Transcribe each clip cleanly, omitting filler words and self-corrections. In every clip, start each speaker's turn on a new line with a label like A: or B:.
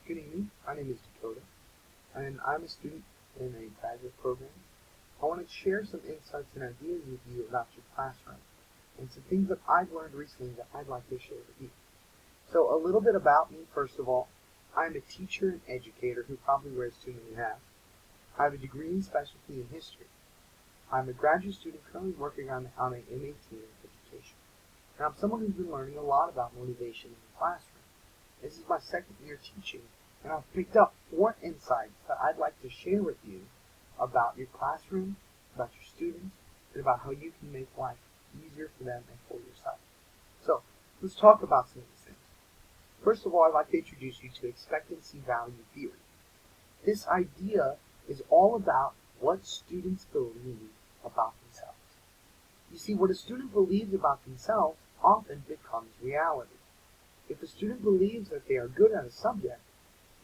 A: Good evening. My name is Dakota, and I'm a student in a graduate program. I want to share some insights and ideas with you about your classroom and some things that I've learned recently that I'd like to share with you. So a little bit about me, first of all. I'm a teacher and educator who probably wears too many hats. I have a degree in specialty in history. I'm a graduate student currently working on an MAT in education. And I'm someone who's been learning a lot about motivation in the classroom. This is my second year teaching, and I've picked up 4 insights that I'd like to share with you about your classroom, about your students, and about how you can make life easier for them and for yourself. So, let's talk about some of these things. First of all, I'd like to introduce you to expectancy value theory. This idea is all about what students believe about themselves. You see, what a student believes about themselves often becomes reality. If a student believes that they are good at a subject,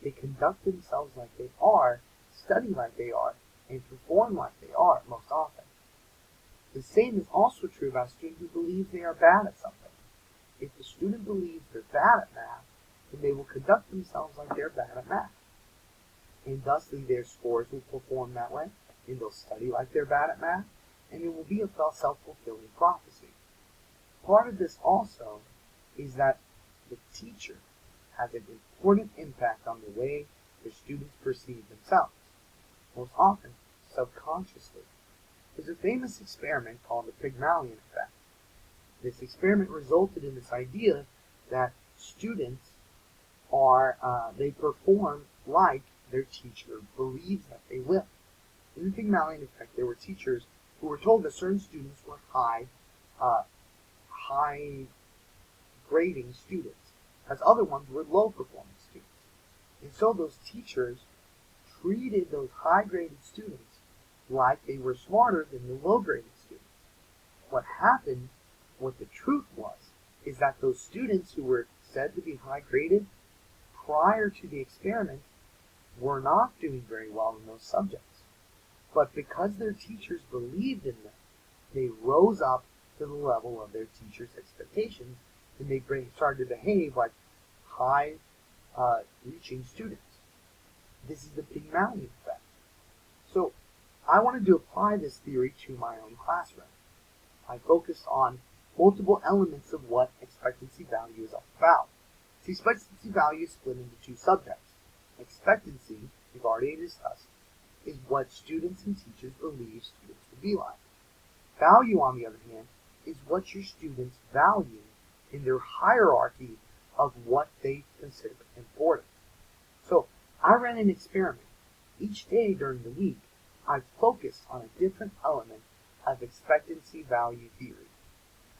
A: they conduct themselves like they are, study like they are, and perform like they are most often. The same is also true about a student who believes they are bad at something. If the student believes they're bad at math, then they will conduct themselves like they're bad at math. And thusly their scores will perform that way, and they'll study like they're bad at math, and it will be a self-fulfilling prophecy. Part of this also is that the teacher has an important impact on the way their students perceive themselves, most often subconsciously. There's a famous experiment called the Pygmalion effect. This experiment resulted in this idea that students they perform like their teacher believes that they will. In the Pygmalion effect, there were teachers who were told that certain students were high grading students, as other ones were low performing students. And so those teachers treated those high graded students like they were smarter than the low graded students. What happened, what the truth was, is that those students who were said to be high graded prior to the experiment were not doing very well in those subjects. But because their teachers believed in them, they rose up to the level of their teachers' expectations, and they started to behave like high-reaching students. This is the Pygmalion effect. So I wanted to apply this theory to my own classroom. I focused on multiple elements of what expectancy value is all about. The expectancy value is split into 2 subjects. Expectancy, we've already discussed, is what students and teachers believe students will be like. Value, on the other hand, is what your students value in their hierarchy of what they consider important. So, I ran an experiment. Each day during the week, I focused on a different element of expectancy value theory.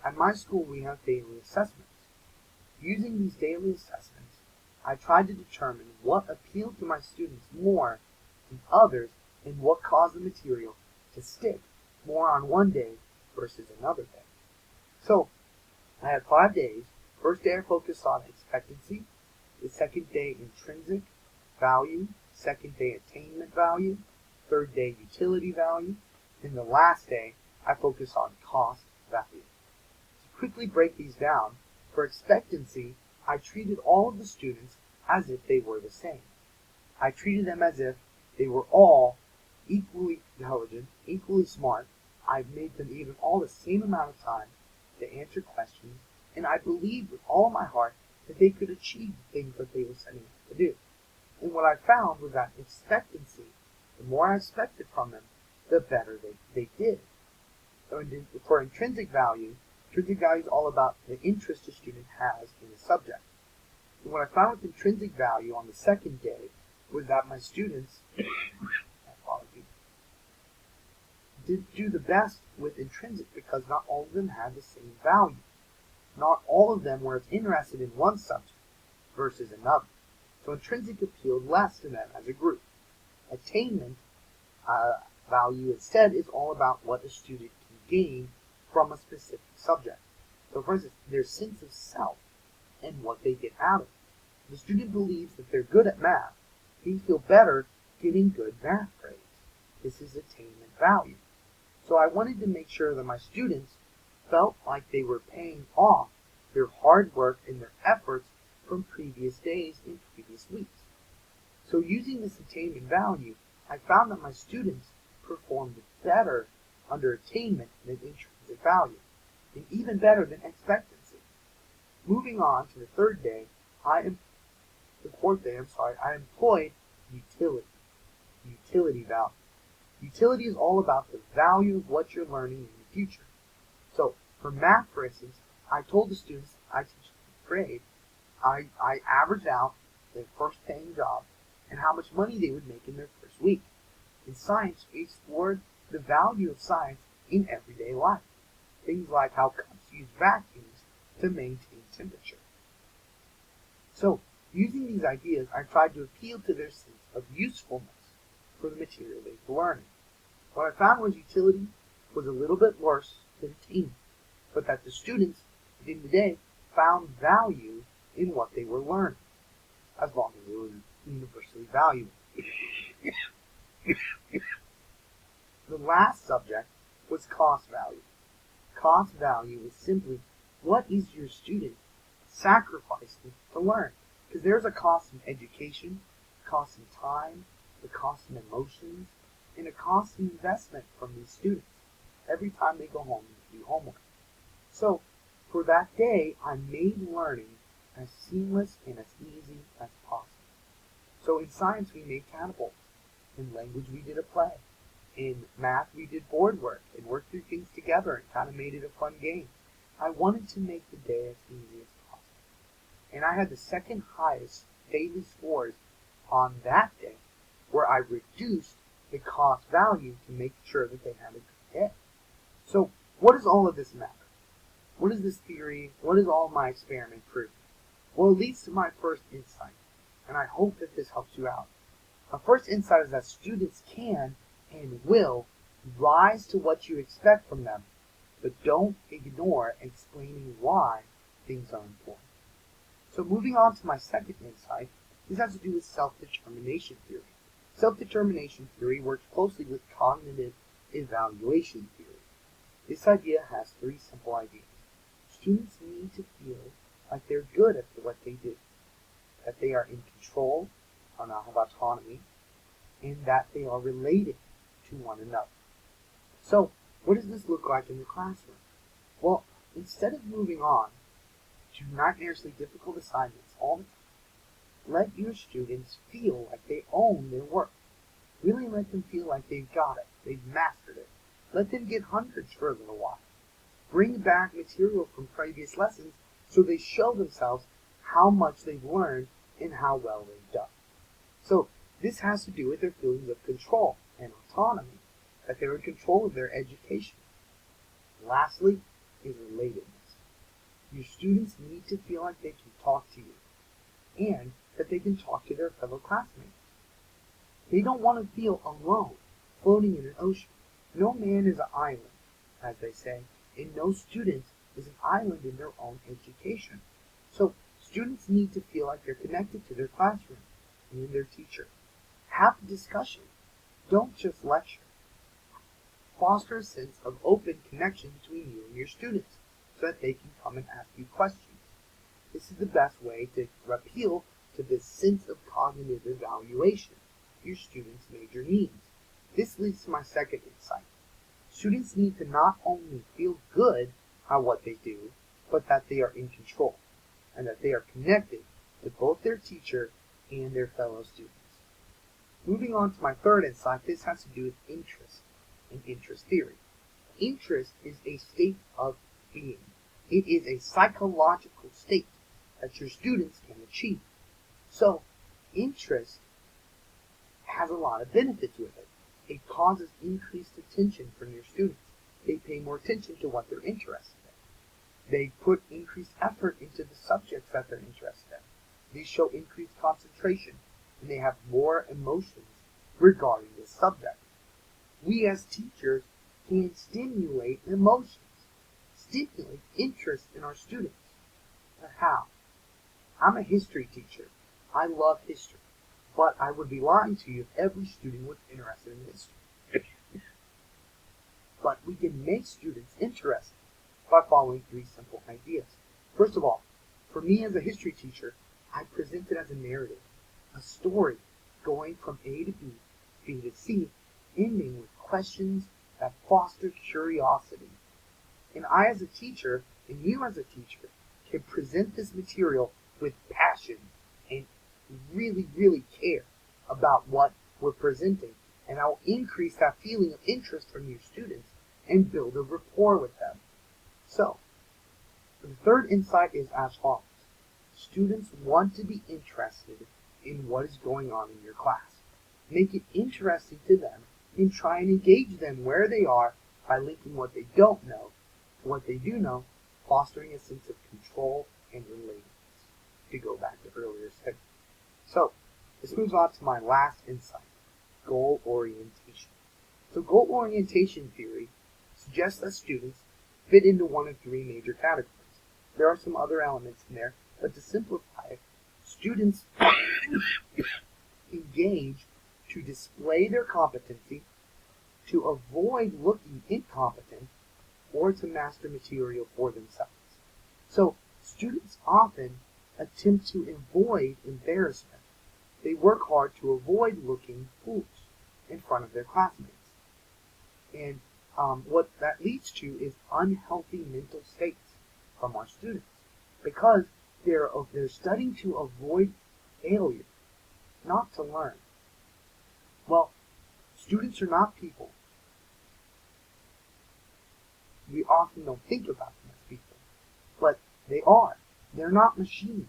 A: At my school, we have daily assessments. Using these daily assessments, I tried to determine what appealed to my students more than others and what caused the material to stick more on one day versus another day. So, I had 5 days. First day I focused on expectancy, the second day intrinsic value, second day attainment value, third day utility value, and the last day I focused on cost value. To quickly break these down, for expectancy, I treated all of the students as if they were the same. I treated them as if they were all equally intelligent, equally smart. I made them even all the same amount of time to answer questions, and I believed with all my heart that they could achieve the things that they were setting out to do. And what I found was that expectancy, the more I expected from them, the better they did. So for intrinsic value is all about the interest a student has in a subject. And what I found with intrinsic value on the second day was that my students did do the best with intrinsic because not all of them had the same value. Not all of them were as interested in one subject versus another. So intrinsic appealed less to them as a group. Attainment value instead is all about what a student can gain from a specific subject. So for instance, their sense of self and what they get out of it. If the student believes that they're good at math, they feel better getting good math grades. This is attainment value. So I wanted to make sure that my students felt like they were paying off their hard work and their efforts from previous days and previous weeks. So using this attainment value, I found that my students performed better under attainment than intrinsic value, and even better than expectancy. Moving on to the fourth day, I employed utility. Utility value. Utility is all about the value of what you're learning in the future. So for math, for instance, I told the students I teach in grade, I averaged out their first paying job and how much money they would make in their first week. In science, we explored the value of science in everyday life. Things like how cups use vacuums to maintain temperature. So, using these ideas, I tried to appeal to their sense of usefulness for the material they were learning. What I found was utility was a little bit worse than attainment, but that the students, at the end of the day, found value in what they were learning, as long as it was universally valuable. The last subject was cost value. Cost value is simply what is your student sacrificing to learn? Because there's a cost in education, a cost in time, a cost in emotions, and a cost in investment from these students every time they go home and do homework. So for that day, I made learning as seamless and as easy as possible. So in science, we made catapults. In language, we did a play. In math, we did board work and worked through things together and kind of made it a fun game. I wanted to make the day as easy as possible. And I had the second highest daily scores on that day, where I reduced the cost value to make sure that they had a good day. So what does all of this matter? What is this theory? What is all my experiment prove? Well, it leads to my first insight, and I hope that this helps you out. My first insight is that students can and will rise to what you expect from them, but don't ignore explaining why things are important. So moving on to my second insight, this has to do with self-determination theory. Self-determination theory works closely with cognitive evaluation theory. This idea has three simple ideas. Students need to feel like they're good at what they do, that they are in control, have autonomy, and that they are related to one another. So, what does this look like in the classroom? Well, instead of moving on to nightmarishly difficult assignments all the time, let your students feel like they own their work. Really let them feel like they've got it, they've mastered it. Let them get hundreds for a little while. Bring back material from previous lessons so they show themselves how much they've learned and how well they've done. So this has to do with their feelings of control and autonomy, that they're in control of their education. Lastly is relatedness. Your students need to feel like they can talk to you and that they can talk to their fellow classmates. They don't want to feel alone, floating in an ocean. No man is an island, as they say, and no student is an island in their own education. So students need to feel like they're connected to their classroom and their teacher. Have a discussion. Don't just lecture. Foster a sense of open connection between you and your students so that they can come and ask you questions. This is the best way to appeal to this sense of cognitive evaluation your students' major needs. This leads to my second insight. Students need to not only feel good at what they do, but that they are in control and that they are connected to both their teacher and their fellow students. Moving on to my third insight, this has to do with interest and interest theory. Interest is a state of being. It is a psychological state that your students can achieve. So, interest has a lot of benefits with it. It causes increased attention from your students. They pay more attention to what they're interested in. They put increased effort into the subjects that they're interested in. They show increased concentration, and they have more emotions regarding this subject. We as teachers can stimulate emotions, stimulate interest in our students. But how? I'm a history teacher. I love history. But I would be lying to you if every student was interested in history. But we can make students interested by following three simple ideas. First of all, for me as a history teacher, I present it as a narrative, a story, going from A to B to C, ending with questions that foster curiosity. And I as a teacher, and you as a teacher, can present this material with passion and really, really care about what we're presenting. And I'll increase that feeling of interest from your students and build a rapport with them. So, the third insight is as follows. Students want to be interested in what is going on in your class. Make it interesting to them and try and engage them where they are by linking what they don't know to what they do know, fostering a sense of control and relatedness, to go back to earlier study. So, this moves on to my last insight, goal orientation. So goal orientation theory suggests that students fit into one of three major categories. There are some other elements in there, but to simplify it, students engage to display their competency, to avoid looking incompetent, or to master material for themselves. So students often attempt to avoid embarrassment. They work hard to avoid looking foolish in front of their classmates. And what that leads to is unhealthy mental states from our students, because they're studying to avoid failure, not to learn. Well, students are not people. We often don't think about them as people, but they are. They're not machines.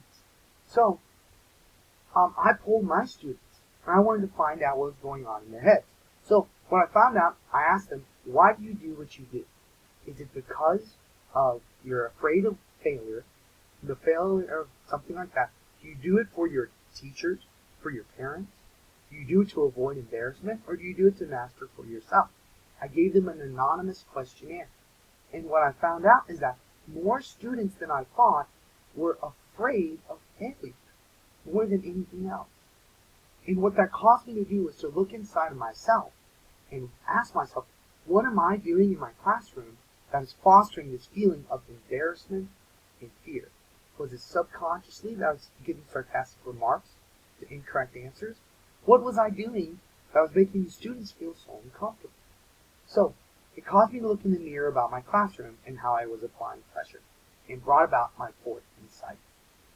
A: So, I polled my students, and I wanted to find out what was going on in their heads. So, when I found out, I asked them, why do you do what you do? Is it because you're afraid of failure, the failure of something like that? Do you do it for your teachers, for your parents? Do you do it to avoid embarrassment, or do you do it to master for yourself? I gave them an anonymous questionnaire. And what I found out is that more students than I thought were afraid of failure more than anything else. And what that caused me to do was to look inside of myself and ask myself, what am I doing in my classroom that is fostering this feeling of embarrassment and fear? Was it subconsciously that I was giving sarcastic remarks to incorrect answers? What was I doing that was making the students feel so uncomfortable? So, it caused me to look in the mirror about my classroom and how I was applying pressure, and brought about my fourth insight.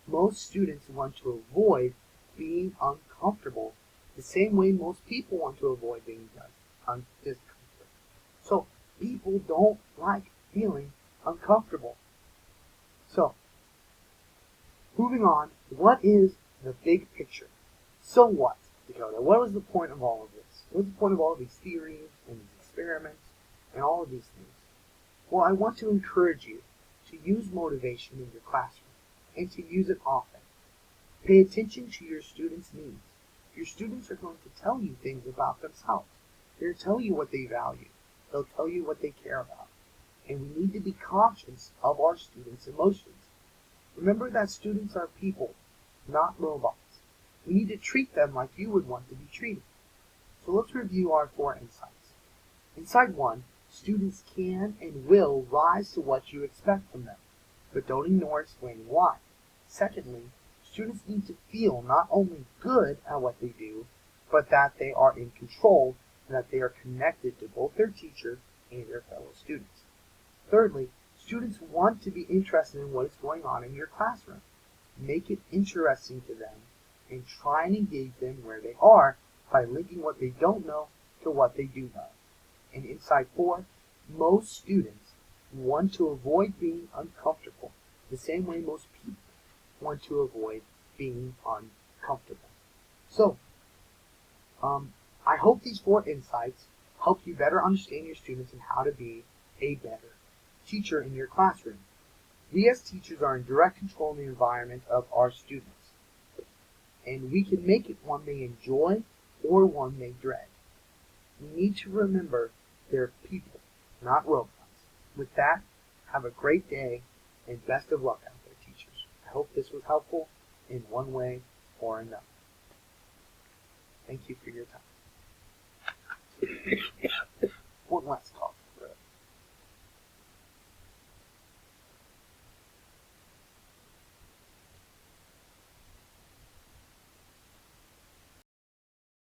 A: Most students want to avoid being uncomfortable the same way most people want to avoid being discomfort. So, people don't like feeling uncomfortable. So, moving on, what is the big picture? So what, Dakota? What was the point of all of this? What was the point of all of these theories and these experiments and all of these things? Well, I want to encourage you to use motivation in your classroom and to use it often. Pay attention to your students' needs. Your students are going to tell you things about themselves. They'll tell you what they value. They'll tell you what they care about. And we need to be conscious of our students' emotions. Remember that students are people, not robots. We need to treat them like you would want to be treated. So let's review our 4 insights. Insight 1, students can and will rise to what you expect from them, but don't ignore explaining why. Secondly, students need to feel not only good at what they do, but that they are in control and that they are connected to both their teacher and their fellow students. Thirdly, students want to be interested in what is going on in your classroom. Make it interesting to them and try and engage them where they are by linking what they don't know to what they do know. And insight 4, most students want to avoid being uncomfortable the same way most people want to avoid being uncomfortable. So, I hope these 4 insights help you better understand your students and how to be a better teacher in your classroom. We as teachers are in direct control of the environment of our students, and we can make it one they enjoy or one they dread. We need to remember they're people, not robots. With that, have a great day and best of luck out there, teachers. I hope this was helpful in one way or another. Thank you for your time.